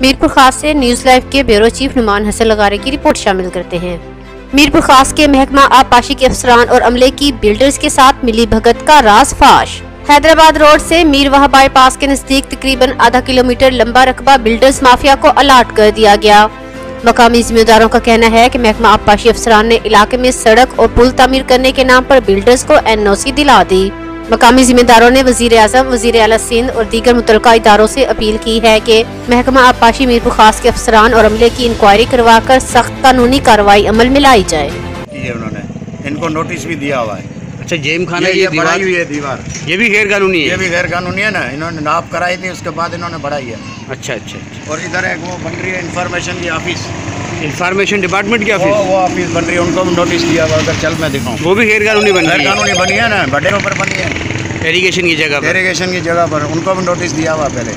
मीरपुर खास से news live के ब्यूरो चीफ नुमान हसन लगारे की रिपोर्ट शामिल करते हैं। मीरपुर खास के महकमा आबपाशी के अफसरान और अमले की बिल्डर्स के साथ मिली भगत का राज फाश। हैदराबाद रोड से मीरवाह बाईपास के नजदीक तकरीबन आधा किलोमीटर लंबा रकबा बिल्डर्स माफिया को अलाट कर दिया गया। मकामी जिम्मेदारों का कहना है कि महकमा आबपाशी अफसरान ने इलाके में सड़क और पुल तामीर करने के नाम पर बिल्डर्स को NOC दिला दी। मकामी जिम्मेदारों ने वजीर आजम, वजीर आला सिंध और दीगर मुतल्लिका इदारों से अपील की है कि महकमा आबपाशी मीरपुर खास के अफसरान और अमले की इंक्वायरी करवा कर सख्त कानूनी कार्रवाई अमल में लाई जाए। उन्होंने इनको नोटिस भी दिया हुआ है। अच्छा, जेम खाना ये बढ़ाई हुई है दीवार, ये भी गैर कानूनी है। ये भी गैर कानूनी है ना, इन्होंने नाप कराई थी उसके बाद इन्होंने बढ़ाई है। अच्छा अच्छा अच्छा। और इधर एक वो बन रही है इंफॉर्मेशन की ऑफिस, इंफॉर्मेशन डिपार्टमेंट की ऑफिस, वो ऑफिस बन रही है, उनको भी नोटिस दिया हुआ। अगर चल मैं दिखाऊँ, वो भी गैर कानूनी बन रही है। कानूनी बनी है ना, बड़े ऊपर बनी है इरिगेशन की जगह पर, इरिगेशन की जगह पर उनको भी नोटिस दिया हुआ पहले।